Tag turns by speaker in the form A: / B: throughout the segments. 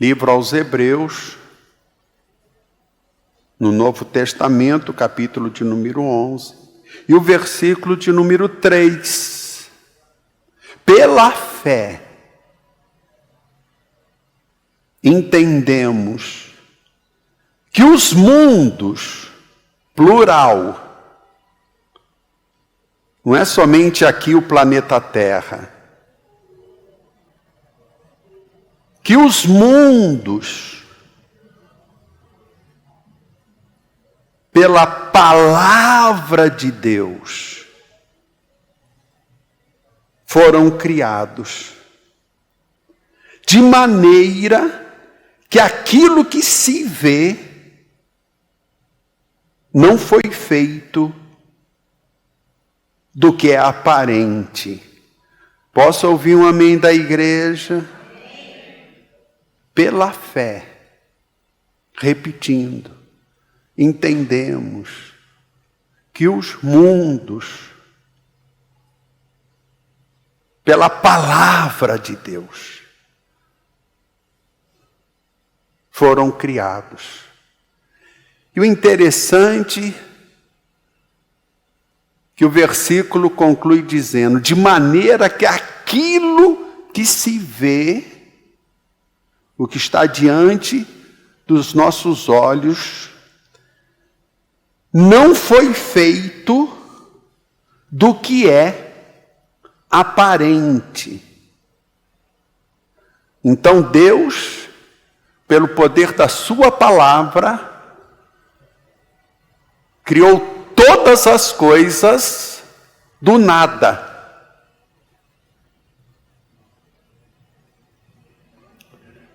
A: Livro aos Hebreus, no Novo Testamento, capítulo de número 11, e o versículo de número 3. Pela fé, entendemos que os mundos, plural, não é somente aqui o planeta Terra, que os mundos, pela palavra de Deus, foram criados, de maneira que aquilo que se vê não foi feito do que é aparente. Posso ouvir um amém da igreja? Pela fé, repetindo, entendemos que os mundos, pela palavra de Deus, foram criados. E o interessante que o versículo conclui dizendo, de maneira que aquilo que se vê, o que está diante dos nossos olhos, não foi feito do que é aparente. Então Deus, pelo poder da sua palavra, criou todas as coisas do nada.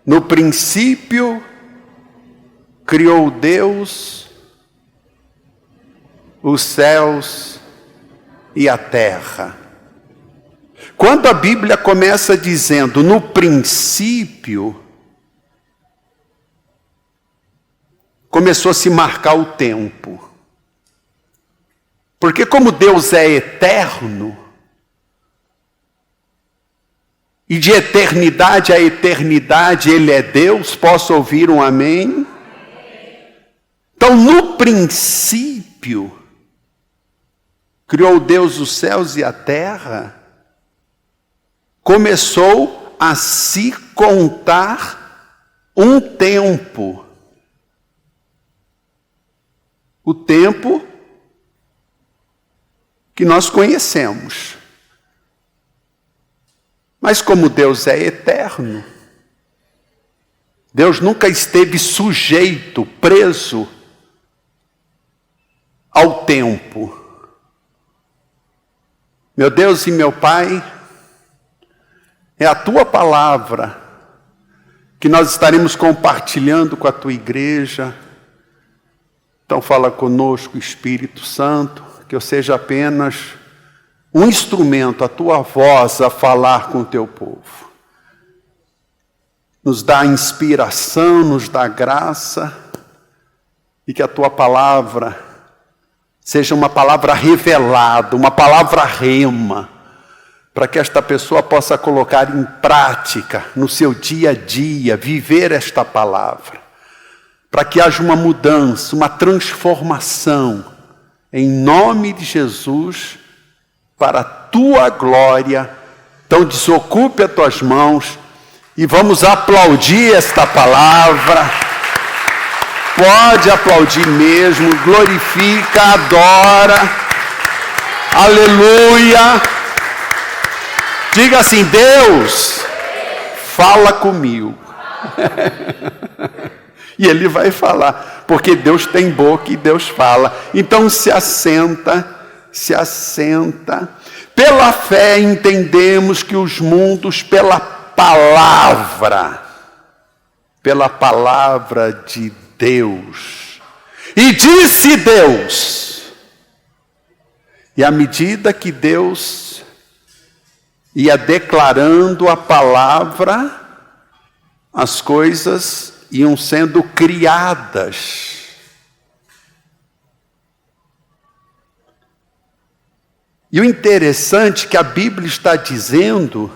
A: No princípio, criou Deus os céus e a terra. Quando a Bíblia começa dizendo, no princípio, começou a se marcar o tempo. Porque como Deus é eterno, e de eternidade a eternidade Ele é Deus, posso ouvir um amém? Então, no princípio, criou Deus os céus e a terra, começou a se contar um tempo. O tempo que nós conhecemos. Mas como Deus é eterno, Deus nunca esteve sujeito, preso ao tempo. Meu Deus e meu Pai, é a Tua palavra que nós estaremos compartilhando com a Tua igreja. Então fala conosco, Espírito Santo, que eu seja apenas um instrumento, a Tua voz a falar com o Teu povo. Nos dá inspiração, nos dá graça, e que a Tua palavra seja uma palavra revelada, uma palavra rema, para que esta pessoa possa colocar em prática, no seu dia a dia, viver esta palavra, para que haja uma mudança, uma transformação, em nome de Jesus, para a Tua glória. Então desocupe as Tuas mãos e vamos aplaudir esta palavra. Pode aplaudir mesmo, glorifica, adora, aleluia. Diga assim, Deus, fala comigo. E Ele vai falar, porque Deus tem boca e Deus fala. Então se assenta. Pela fé entendemos que os mundos, pela palavra de Deus. E disse Deus. E à medida que Deus ia declarando a palavra, as coisas iam sendo criadas. E o interessante é que a Bíblia está dizendo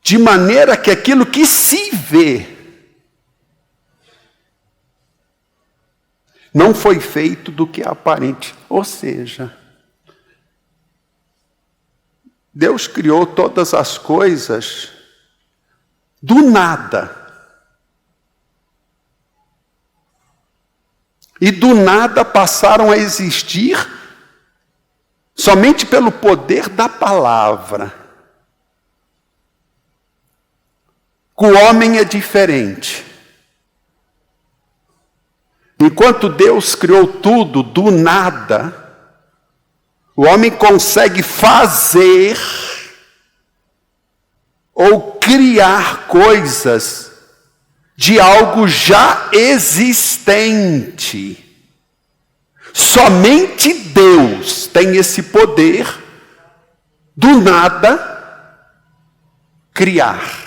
A: de maneira que aquilo que se vê não foi feito do que é aparente. Ou seja, Deus criou todas as coisas do nada. E do nada passaram a existir somente pelo poder da palavra. Com o homem é diferente. Enquanto Deus criou tudo do nada, o homem consegue fazer ou criar coisas de algo já existente. Somente Deus tem esse poder, do nada, criar.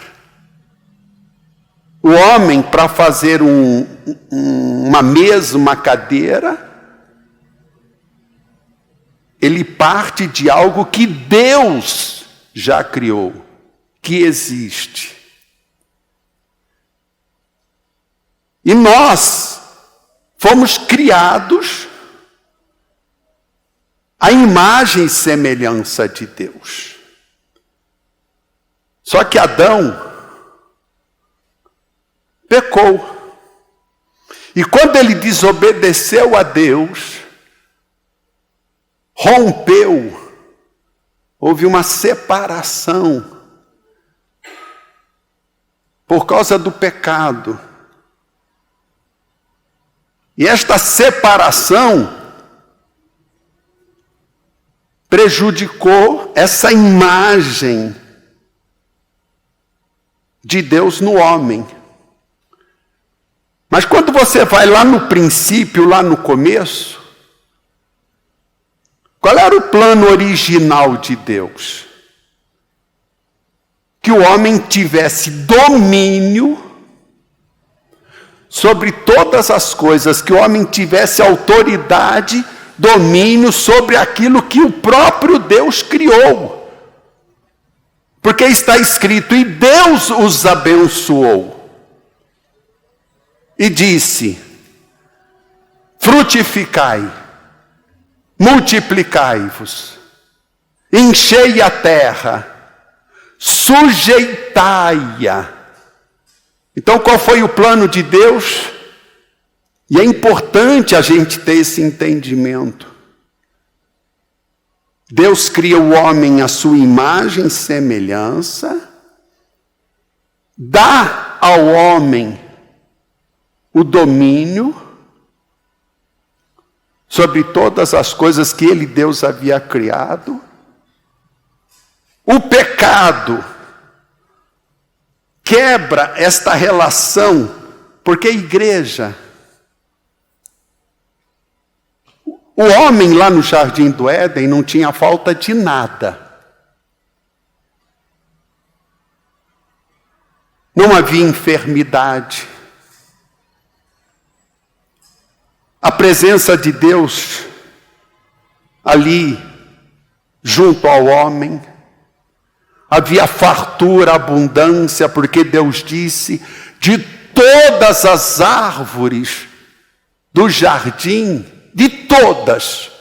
A: O homem, para fazer uma mesa, uma cadeira, ele parte de algo que Deus já criou, que existe. E nós fomos criados à imagem e semelhança de Deus. Só que Adão pecou. E quando ele desobedeceu a Deus, rompeu, houve uma separação por causa do pecado. E esta separação prejudicou essa imagem de Deus no homem. Mas quando você vai lá no princípio, lá no começo, qual era o plano original de Deus? Que o homem tivesse domínio sobre todas as coisas, que o homem tivesse autoridade, domínio sobre aquilo que o próprio Deus criou. Porque está escrito, e Deus os abençoou. E disse, frutificai, multiplicai-vos, enchei a terra, sujeitai-a. Então, qual foi o plano de Deus? E é importante a gente ter esse entendimento. Deus cria o homem à sua imagem e semelhança, dá ao homem o domínio sobre todas as coisas que ele, Deus, havia criado. O pecado quebra esta relação, porque a igreja, o homem lá no Jardim do Éden não tinha falta de nada. Não havia enfermidade. A presença de Deus ali, junto ao homem, havia fartura, abundância, porque Deus disse, de todas as árvores do jardim, de todas,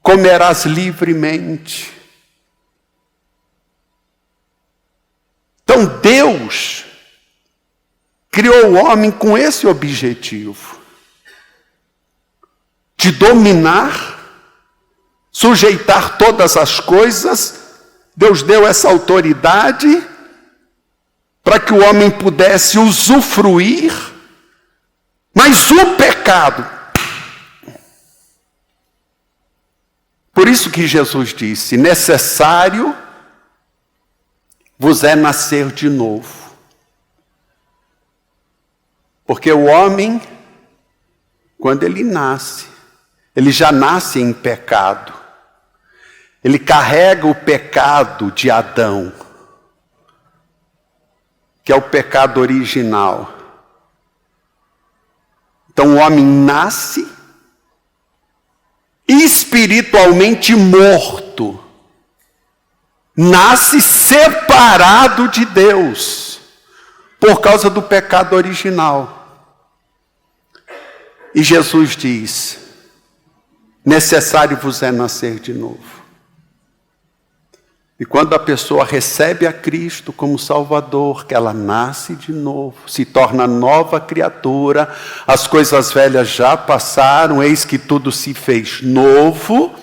A: comerás livremente. Então Deus criou o homem com esse objetivo, de dominar, sujeitar todas as coisas. Deus deu essa autoridade para que o homem pudesse usufruir, mas o pecado. Por isso que Jesus disse, necessário vos é nascer de novo. Porque o homem, quando ele nasce, ele já nasce em pecado. Ele carrega o pecado de Adão, que é o pecado original. Então o homem nasce espiritualmente morto. nasce separado de Deus, por causa do pecado original. E Jesus diz: necessário vos é nascer de novo. E quando a pessoa recebe a Cristo como Salvador, que ela nasce de novo, se torna nova criatura, as coisas velhas já passaram, eis que tudo se fez novo.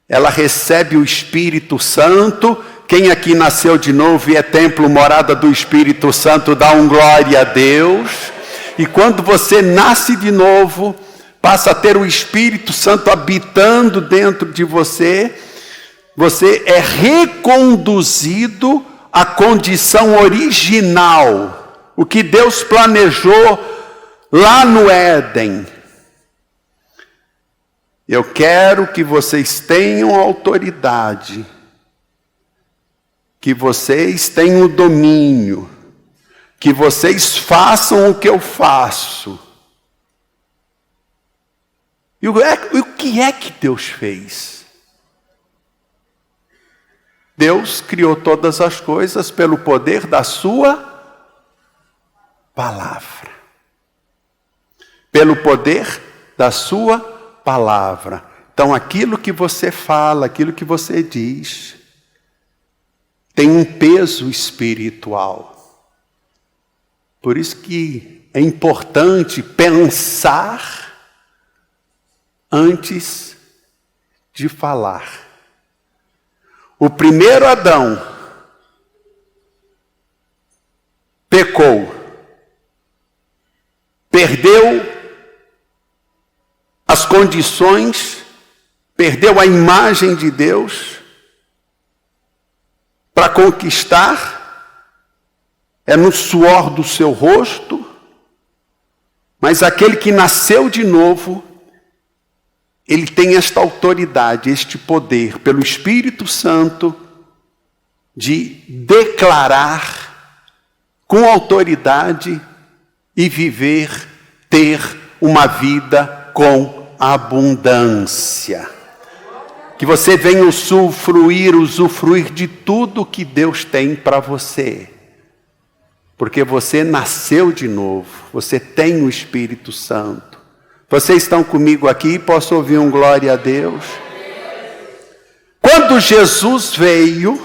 A: Ela recebe o Espírito Santo. Quem aqui nasceu de novo e é templo, morada do Espírito Santo, dá um glória a Deus. E quando você nasce de novo, passa a ter o Espírito Santo habitando dentro de você, você é reconduzido à condição original, o que Deus planejou lá no Éden. Eu quero que vocês tenham autoridade, que vocês tenham o domínio, que vocês façam o que eu faço. E o que é que Deus fez? Deus criou todas as coisas pelo poder da sua palavra. Pelo poder da sua palavra. Então aquilo que você fala, aquilo que você diz, tem um peso espiritual. Por isso que é importante pensar antes de falar. O primeiro Adão pecou, perdeu as condições, perdeu a imagem de Deus para conquistar, é no suor do seu rosto, mas aquele que nasceu de novo, ele tem esta autoridade, este poder, pelo Espírito Santo, de declarar com autoridade e viver, ter uma vida com abundância. Que você venha usufruir de tudo que Deus tem para você. Porque você nasceu de novo, você tem o Espírito Santo. Vocês estão comigo aqui? Posso ouvir um glória a Deus? Quando Jesus veio,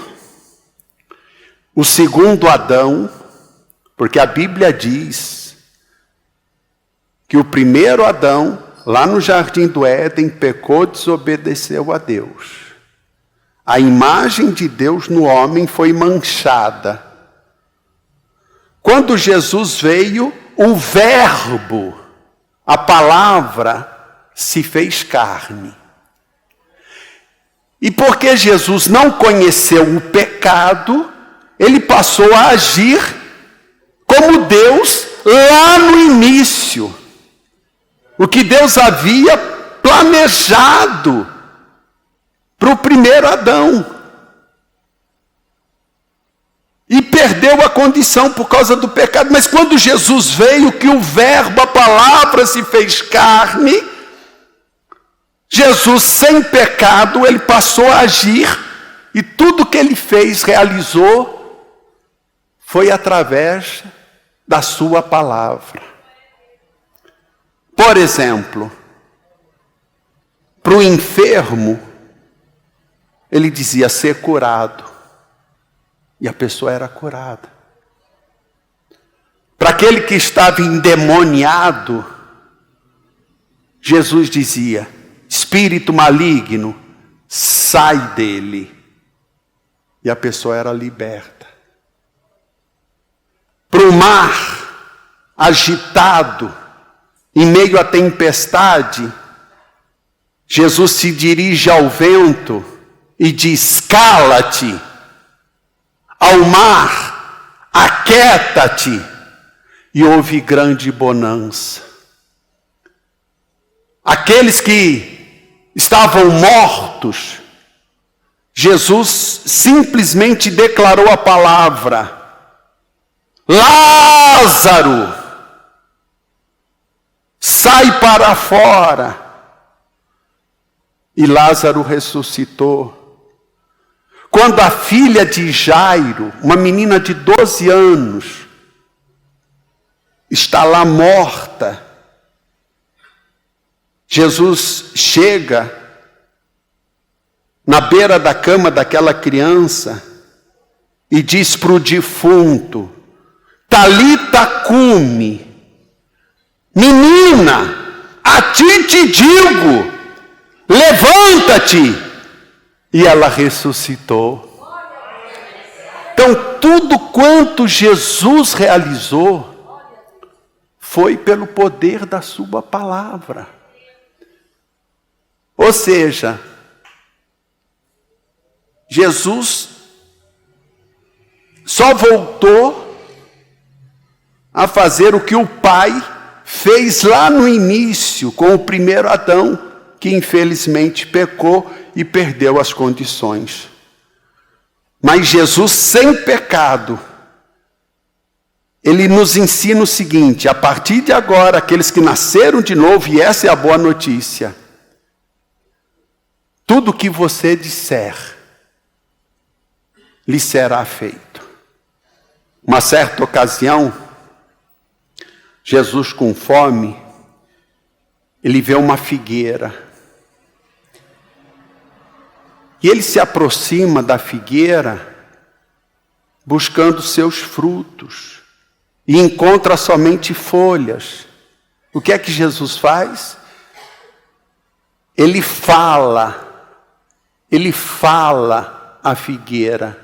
A: o segundo Adão, porque a Bíblia diz que o primeiro Adão, lá no jardim do Éden, pecou, desobedeceu a Deus. A imagem de Deus no homem foi manchada. Quando Jesus veio, o Verbo, a palavra, se fez carne. E porque Jesus não conheceu o pecado, ele passou a agir como Deus lá no início. O que Deus havia planejado para o primeiro Adão. E perdeu a condição por causa do pecado. Mas quando Jesus veio, que o Verbo, a palavra, se fez carne, Jesus, sem pecado, ele passou a agir, e tudo que ele fez, realizou, foi através da sua palavra. Por exemplo, para o enfermo, ele dizia ser curado. E a pessoa era curada. Para aquele que estava endemoniado, Jesus dizia: espírito maligno, sai dele. E a pessoa era liberta. Para o mar agitado, em meio à tempestade, Jesus se dirige ao vento e diz: cala-te. Ao mar, aquieta-te, e houve grande bonança. Aqueles que estavam mortos, Jesus simplesmente declarou a palavra: Lázaro, sai para fora. E Lázaro ressuscitou. quando a filha de Jairo, uma menina de 12 anos, está lá morta, Jesus chega na beira da cama daquela criança e diz para o defunto: Talita cumi, menina, a ti te digo, levanta-te. E ela ressuscitou. Então, tudo quanto Jesus realizou foi pelo poder da sua palavra. Ou seja, Jesus só voltou a fazer o que o Pai fez lá no início com o primeiro Adão, que infelizmente pecou e perdeu as condições. Mas Jesus, sem pecado, ele nos ensina o seguinte: a partir de agora, aqueles que nasceram de novo, e essa é a boa notícia, tudo que você disser lhe será feito. Uma certa ocasião, Jesus com fome, ele vê uma figueira. E ele se aproxima da figueira buscando seus frutos. E encontra somente folhas. O que é que Jesus faz? Ele fala à figueira: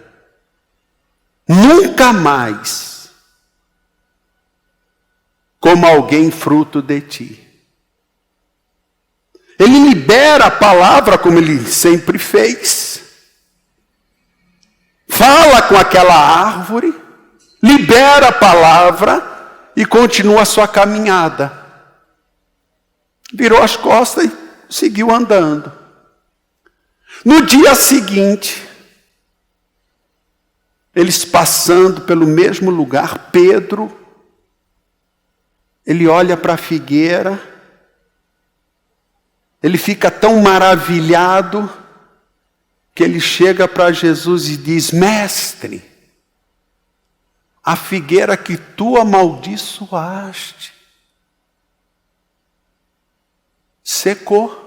A: nunca mais coma alguém fruto de ti. Ele libera a palavra como ele sempre fez. Fala com aquela árvore, libera a palavra e continua a sua caminhada. Virou as costas e seguiu andando. No dia seguinte, eles passando pelo mesmo lugar, Pedro, ele olha para a figueira, ele fica tão maravilhado que ele chega para Jesus e diz: Mestre, a figueira que tu amaldiçoaste secou.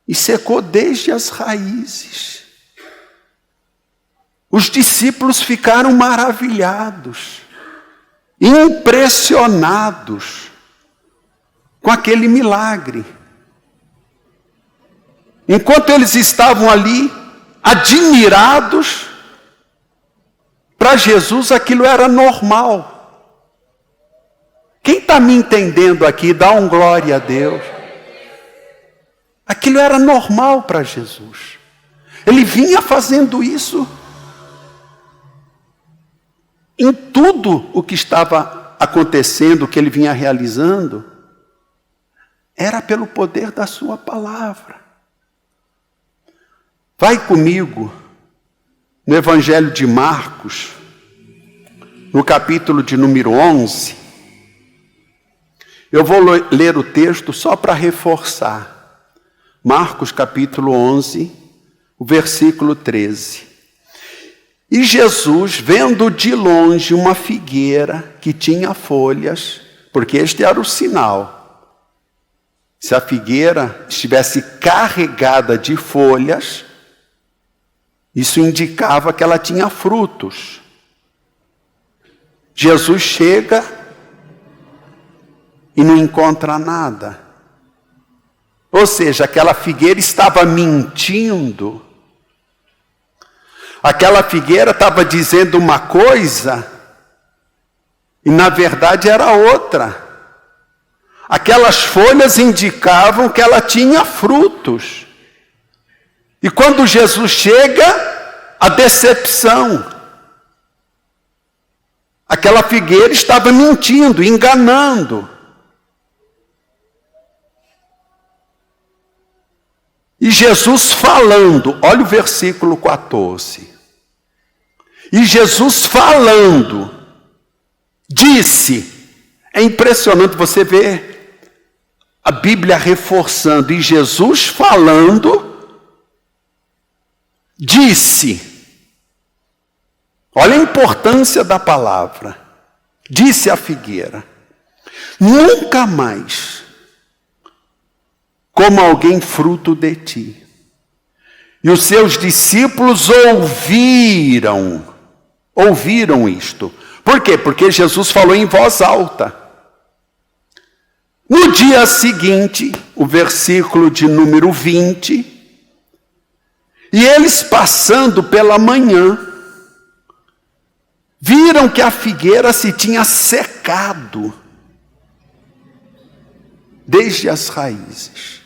A: E secou desde as raízes. Os discípulos ficaram maravilhados, impressionados com aquele milagre. Enquanto eles estavam ali, admirados, para Jesus aquilo era normal. Quem está me entendendo aqui, dá um glória a Deus. Aquilo era normal para Jesus. Ele vinha fazendo isso em tudo o que estava acontecendo, o que ele vinha realizando, era pelo poder da sua palavra. Vai comigo no Evangelho de Marcos, no capítulo de número 11. Eu vou ler o texto só para reforçar. Marcos capítulo 11, o versículo 13. E Jesus, vendo de longe uma figueira que tinha folhas, porque este era o sinal. Se a figueira estivesse carregada de folhas, isso indicava que ela tinha frutos. Jesus chega e não encontra nada. Ou seja, aquela figueira estava mentindo. Aquela figueira estava dizendo uma coisa e na verdade era outra. Aquelas folhas indicavam que ela tinha frutos. E quando Jesus chega, a decepção. Aquela figueira estava mentindo, enganando. E Jesus falando, olha o versículo 14. E Jesus falando, disse, é impressionante você ver a Bíblia reforçando, e Jesus falando, disse, olha a importância da palavra, disse a figueira, nunca mais coma alguém fruto de ti. E os seus discípulos ouviram isto. Por quê? Porque Jesus falou em voz alta. No dia seguinte, o versículo de número 20, e eles passando pela manhã, viram que a figueira se tinha secado desde as raízes.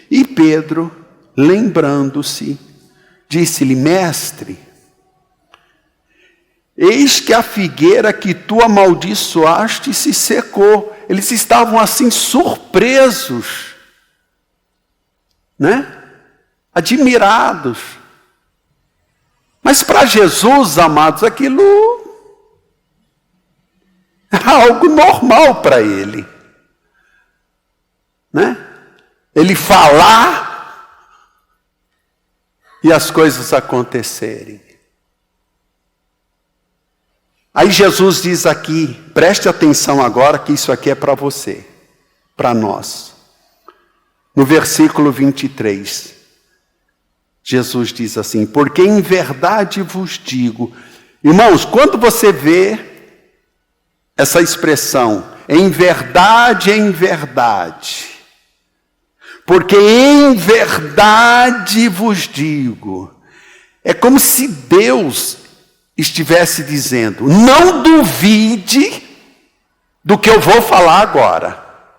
A: E Pedro, lembrando-se, disse-lhe, mestre, eis que a figueira que tu amaldiçoaste se secou. Eles estavam assim surpresos, né? Admirados. Mas para Jesus, amados, aquilo era algo normal para ele, né? Ele falar e as coisas acontecerem. Aí Jesus diz aqui, preste atenção agora que isso aqui é para você, para nós. No versículo 23, Jesus diz assim, porque em verdade vos digo, irmãos, quando você vê essa expressão, em verdade, porque em verdade vos digo, é como se Deus estivesse dizendo, não duvide do que eu vou falar agora.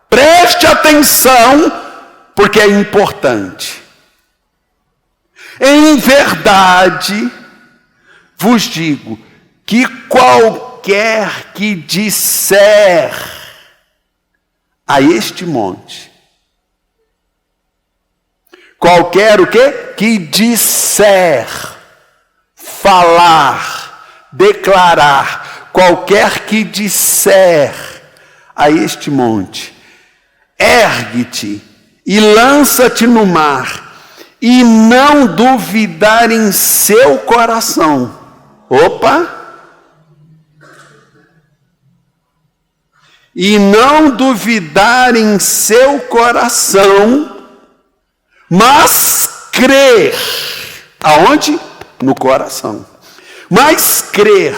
A: Preste atenção, porque é importante. Em verdade vos digo, que qualquer que disser a este monte, qualquer o quê? Que disser, falar, declarar, qualquer que disser a este monte, ergue-te e lança-te no mar, e não duvidar em seu coração. Opa! E não duvidar em seu coração, mas crer. Aonde? No coração. Mas crer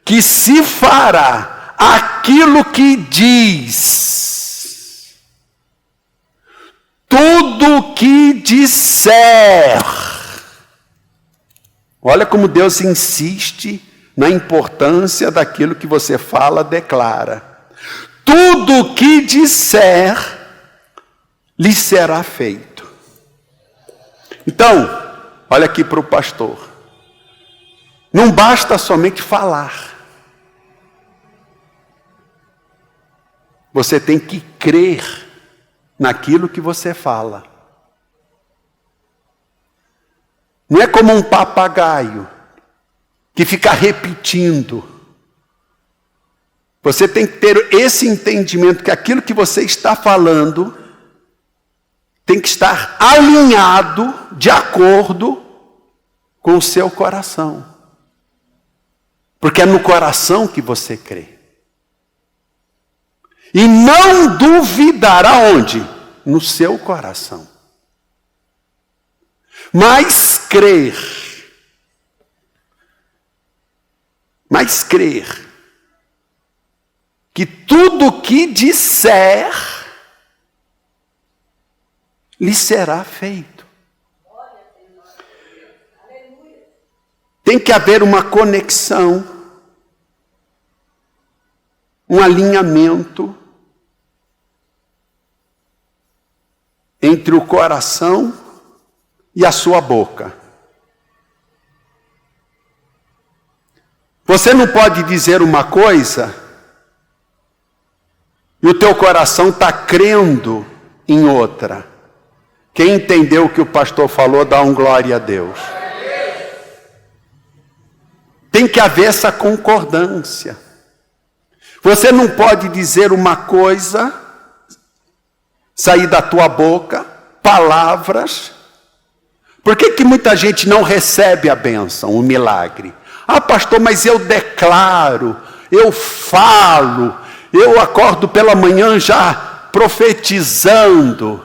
A: que se fará aquilo que diz. Tudo que disser. Olha como Deus insiste na importância daquilo que você fala, declara. Tudo que disser, lhe será feito. Então, olha aqui para o pastor. Não basta somente falar. Você tem que crer naquilo que você fala. Não é como um papagaio que fica repetindo. Você tem que ter esse entendimento que aquilo que você está falando tem que estar alinhado, de acordo com o seu coração. Porque é no coração que você crê. E não duvidar aonde? No seu coração. Mas crer. Que tudo que disser lhe será feito. Tem que haver uma conexão, um alinhamento entre o coração e a sua boca. Você não pode dizer uma coisa e o teu coração está crendo em outra. Quem entendeu o que o pastor falou, dá um glória a Deus. Tem que haver essa concordância. Você não pode dizer uma coisa, sair da tua boca, palavras, Por que muita gente não recebe a bênção, o milagre? Ah, pastor, mas eu declaro, eu falo, eu acordo pela manhã já profetizando.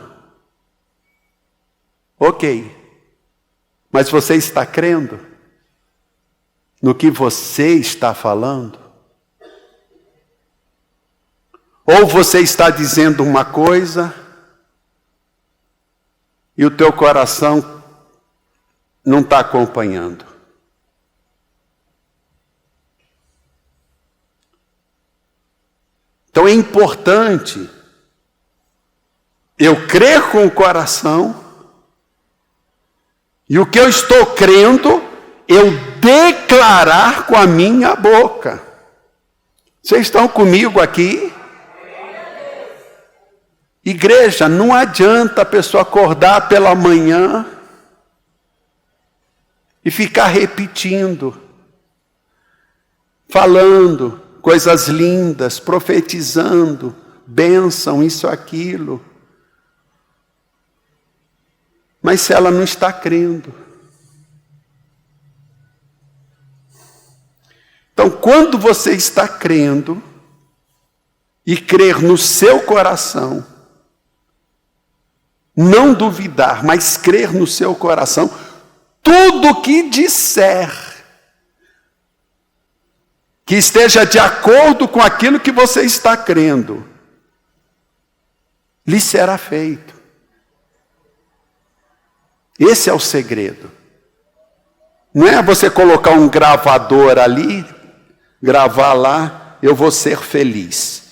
A: Ok, mas você está crendo no que você está falando? Ou você está dizendo uma coisa e o teu coração não está acompanhando? Então é importante eu crer com o coração e o que eu estou crendo, eu declarar com a minha boca. Vocês estão comigo aqui? Igreja, não adianta a pessoa acordar pela manhã e ficar repetindo, falando coisas lindas, profetizando, bênção, isso, aquilo. Mas se ela não está crendo. Então, quando você está crendo, e crer no seu coração, não duvidar, mas crer no seu coração, tudo que disser, que esteja de acordo com aquilo que você está crendo, lhe será feito. Esse é o segredo. Não é você colocar um gravador ali, gravar lá, eu vou ser feliz.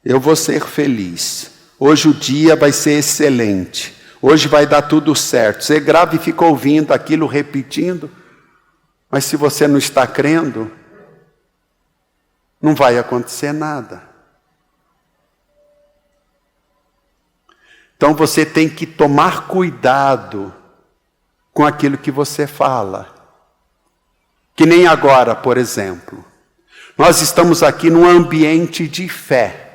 A: Eu vou ser feliz. Hoje o dia vai ser excelente. Hoje vai dar tudo certo. Você grava e fica ouvindo aquilo, repetindo. Mas se você não está crendo, não vai acontecer nada. Então você tem que tomar cuidado com aquilo que você fala. Que nem agora, por exemplo. Nós estamos aqui num ambiente de fé.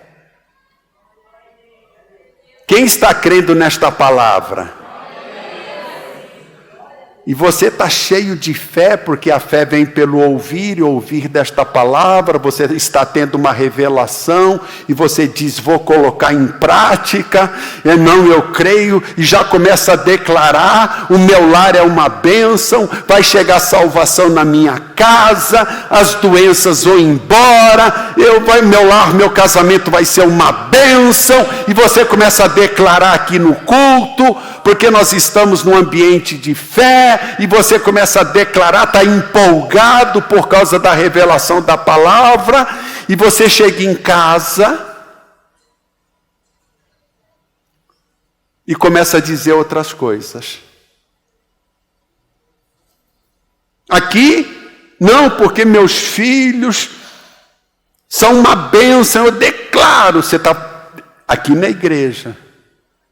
A: Quem está crendo nesta palavra? E você está cheio de fé, porque a fé vem pelo ouvir e ouvir desta palavra, você está tendo uma revelação, e você diz, vou colocar em prática, eu creio, e já começa a declarar, o meu lar é uma bênção, vai chegar salvação na minha casa, as doenças vão embora, meu lar, meu casamento vai ser uma bênção, e você começa a declarar aqui no culto, porque nós estamos num ambiente de fé, e você começa a declarar, está empolgado por causa da revelação da palavra, e você chega em casa e começa a dizer outras coisas. Aqui, não, porque meus filhos são uma bênção, eu declaro, você está aqui na igreja,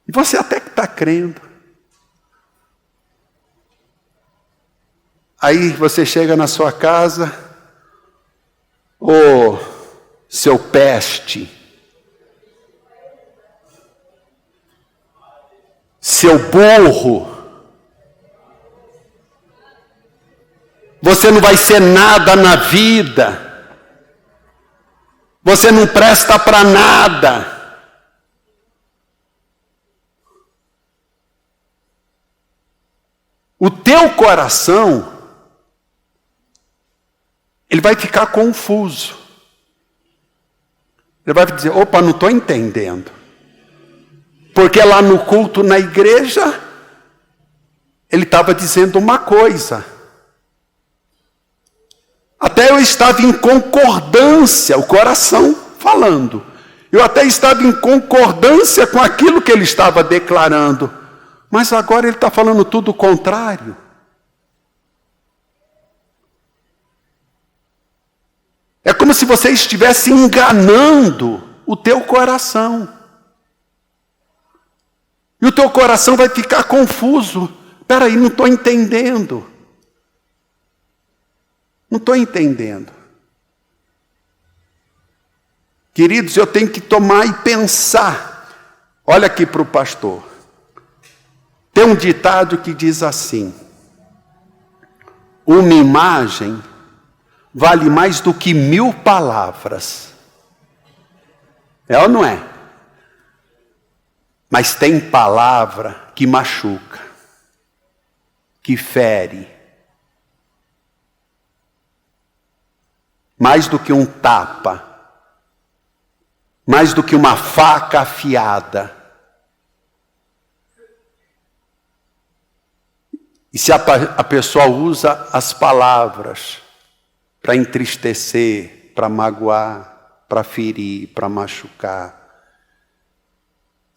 A: e você até que está crendo. Aí você chega na sua casa, ô seu peste, seu burro, você não vai ser nada na vida, você não presta para nada. O teu coração, ele vai ficar confuso. Ele vai dizer, opa, não estou entendendo. Porque lá no culto, na igreja, ele estava dizendo uma coisa. Até eu estava em concordância, o coração falando. Eu até estava em concordância com aquilo que ele estava declarando. Mas agora ele está falando tudo o contrário. É como se você estivesse enganando o teu coração. E o teu coração vai ficar confuso. Espera aí, não estou entendendo. Não estou entendendo. Queridos, eu tenho que tomar e pensar. Olha aqui para o pastor. Tem um ditado que diz assim: uma imagem vale mais do que 1000 palavras. É ou não é? Mas tem palavra que machuca, que fere. Mais do que um tapa, mais do que uma faca afiada. E se a pessoa usa as palavras para entristecer, para magoar, para ferir, para machucar,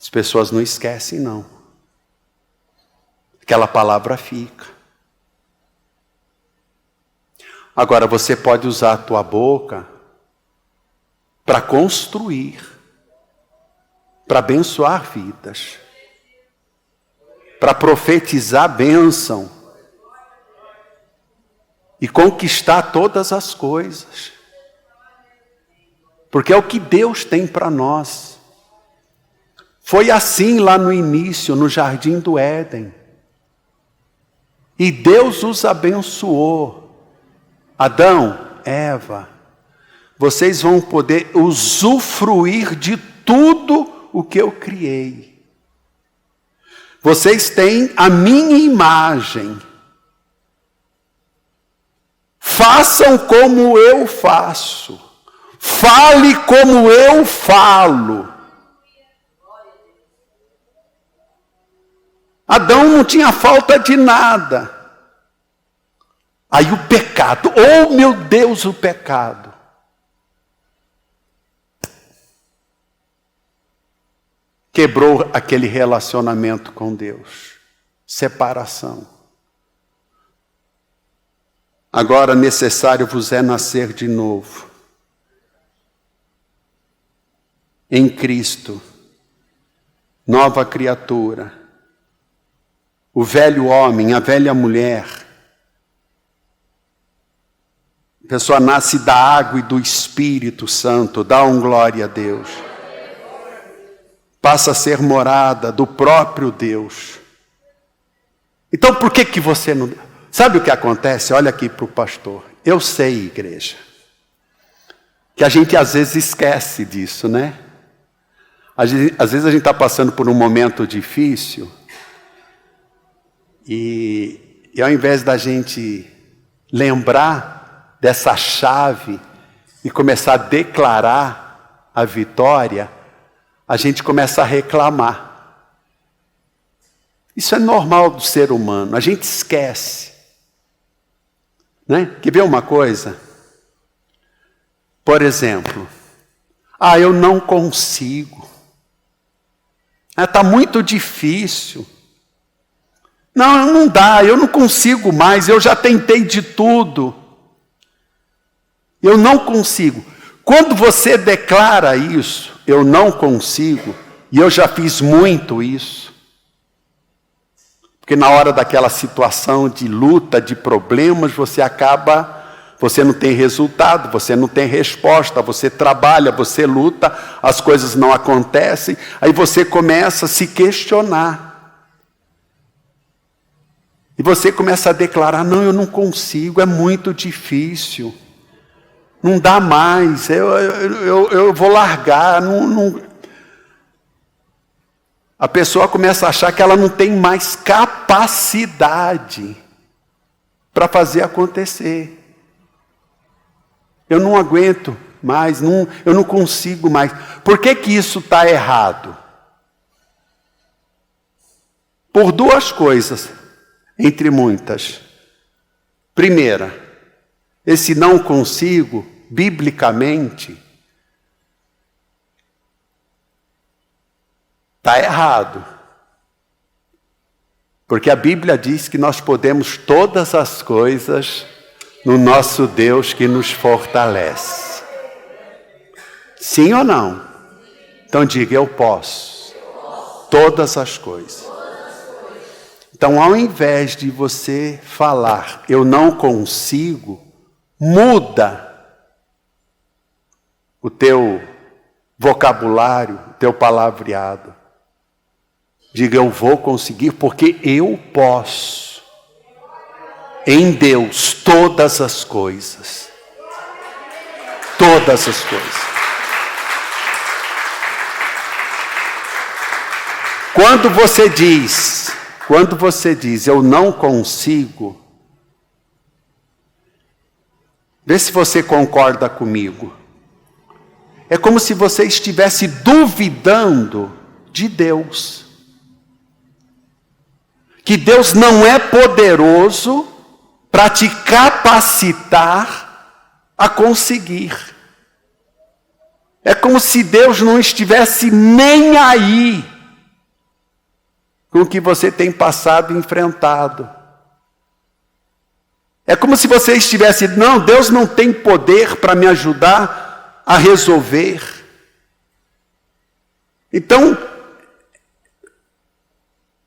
A: as pessoas não esquecem, não. Aquela palavra fica. Agora, você pode usar a tua boca para construir, para abençoar vidas, para profetizar bênção e conquistar todas as coisas. Porque é o que Deus tem para nós. Foi assim lá no início, no jardim do Éden. E Deus os abençoou. Adão, Eva, vocês vão poder usufruir de tudo o que eu criei. Vocês têm a minha imagem. Façam como eu faço. Fale como eu falo. Adão não tinha falta de nada. Aí o pecado, oh meu Deus, o pecado. Quebrou aquele relacionamento com Deus. Separação. Agora necessário vos é nascer de novo. Em Cristo. Nova criatura. O velho homem, a velha mulher. A pessoa nasce da água e do Espírito Santo. Dá glória a Deus. Passa a ser morada do próprio Deus. Então por que você não... Sabe o que acontece? Olha aqui para o pastor. Eu sei, igreja, que a gente às vezes esquece disso, né? Às vezes a gente está passando por um momento difícil e ao invés da gente lembrar dessa chave e começar a declarar a vitória, a gente começa a reclamar. Isso é normal do ser humano, a gente esquece. Né? Quer ver uma coisa? Por exemplo, eu não consigo. Está muito difícil. Não dá, eu não consigo mais, eu já tentei de tudo. Eu não consigo. Quando você declara isso, eu não consigo, e eu já fiz muito isso. Porque na hora daquela situação de luta, de problemas, você não tem resultado, você não tem resposta, você trabalha, você luta, as coisas não acontecem, aí você começa a se questionar. E você começa a declarar, não, eu não consigo, é muito difícil. Não dá mais, eu vou largar. A pessoa começa a achar que ela não tem mais capacidade para fazer acontecer. Eu não aguento mais, eu não consigo mais. Por que isso está errado? Por duas coisas, entre muitas. Primeira, esse não consigo, biblicamente, está errado. Porque a Bíblia diz que nós podemos todas as coisas no nosso Deus que nos fortalece. Sim ou não? Então diga, eu posso. Todas as coisas. Então, ao invés de você falar, eu não consigo, muda o teu vocabulário, o teu palavreado. Diga, eu vou conseguir porque eu posso. Em Deus, todas as coisas. Todas as coisas. Quando você diz, eu não consigo, vê se você concorda comigo. É como se você estivesse duvidando de Deus. Que Deus não é poderoso para te capacitar a conseguir. É como se Deus não estivesse nem aí com o que você tem passado e enfrentado. É como se você estivesse, não, Deus não tem poder para me ajudar a resolver. Então,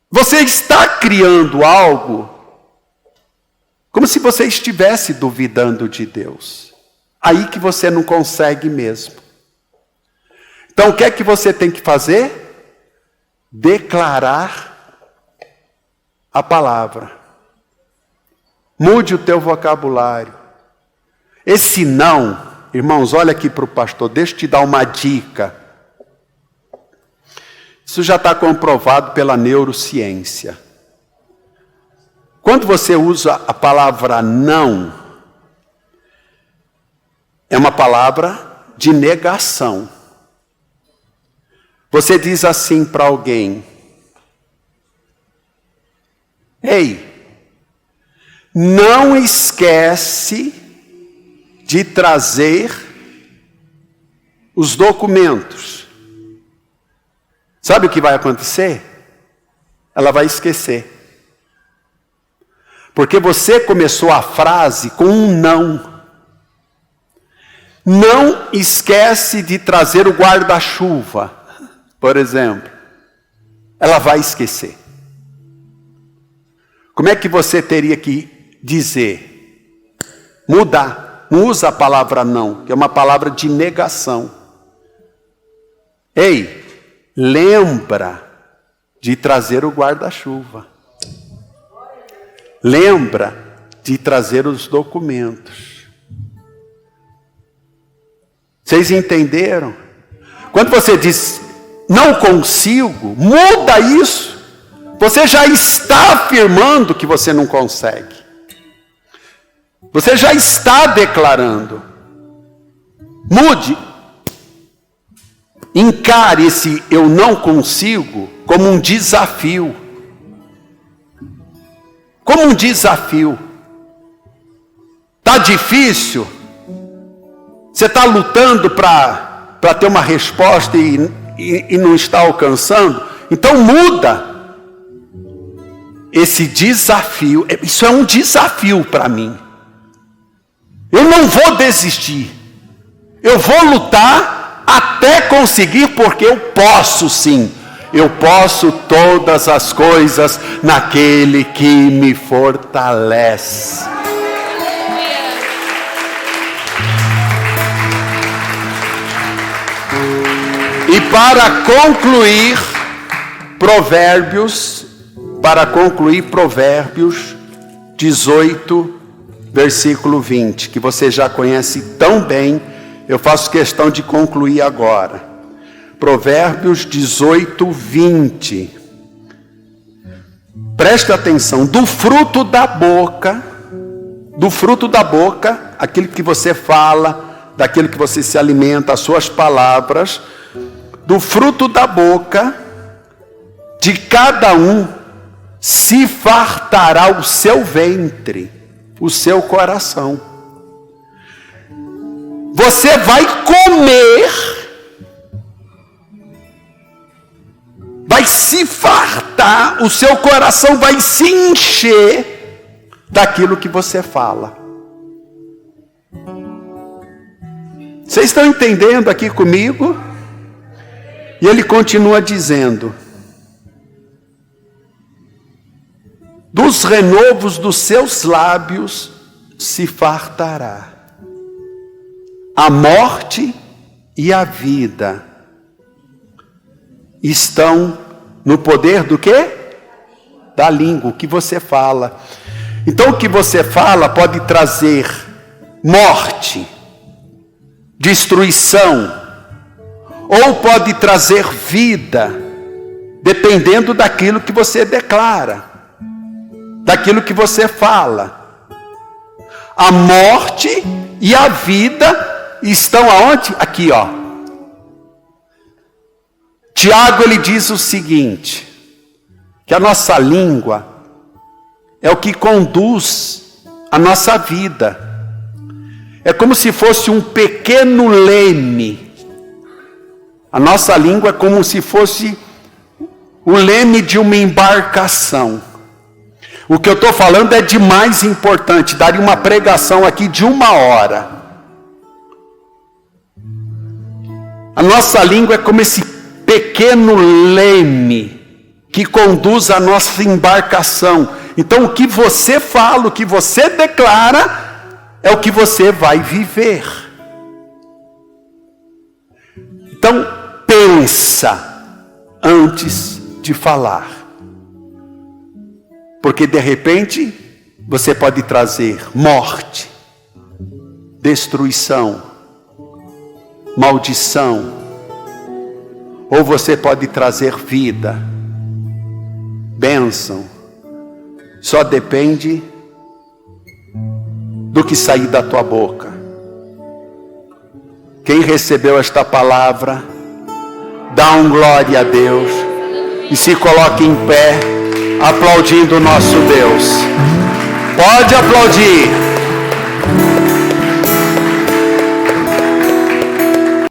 A: você está criando algo como se você estivesse duvidando de Deus. Aí que você não consegue mesmo. Então, o que é que você tem que fazer? Declarar a palavra. Mude o teu vocabulário. Esse não, irmãos, olha aqui para o pastor, deixa eu te dar uma dica. Isso já está comprovado pela neurociência. Quando você usa a palavra não, é uma palavra de negação. Você diz assim para alguém, ei, não esquece de trazer os documentos. Sabe o que vai acontecer? Ela vai esquecer. Porque você começou a frase com um não. Não esquece de trazer o guarda-chuva, por exemplo. Ela vai esquecer. Como é que você teria que dizer? Mudar. Não usa a palavra não, que é uma palavra de negação. Ei, lembra de trazer o guarda-chuva. Lembra de trazer os documentos. Vocês entenderam? Quando você diz, não consigo, muda isso. Você já está afirmando que você não consegue. Você já está declarando. Mude. Encare esse eu não consigo como um desafio. Como um desafio. Está difícil? Você está lutando para ter uma resposta e não está alcançando? Então muda. Esse desafio, isso é um desafio para mim. Eu não vou desistir. Eu vou lutar até conseguir, porque eu posso sim. Eu posso todas as coisas naquele que me fortalece. E para concluir, Provérbios 18, versículo 20, que você já conhece tão bem, eu faço questão de concluir agora. Provérbios 18, 20. Preste atenção, do fruto da boca, aquilo que você fala, daquilo que você se alimenta, as suas palavras, do fruto da boca de cada um se fartará o seu ventre, o seu coração. Você vai comer, vai se fartar, o seu coração vai se encher daquilo que você fala. Vocês estão entendendo aqui comigo? E ele continua dizendo, dos renovos dos seus lábios se fartará. A morte e a vida estão No poder do quê? Da língua, o que você fala. Então o que você fala pode trazer morte, destruição, ou pode trazer vida, dependendo daquilo que você declara, daquilo que você fala. A morte e a vida estão aonde? Aqui, ó. Tiago, ele diz o seguinte, que a nossa língua é o que conduz a nossa vida. É como se fosse um pequeno leme. A nossa língua é como se fosse o leme de uma embarcação. O que eu estou falando é de mais importante. Daria uma pregação aqui de 1 hora. A nossa língua é como esse pequeno leme que conduz a nossa embarcação. Então o que você fala, o que você declara, é o que você vai viver. Então pensa antes de falar. Porque de repente você pode trazer morte, destruição, maldição, ou você pode trazer vida, bênção. Só depende do que sair da tua boca. Quem recebeu esta palavra, dá um glória a Deus e se coloque em pé, aplaudindo o nosso Deus. Pode aplaudir.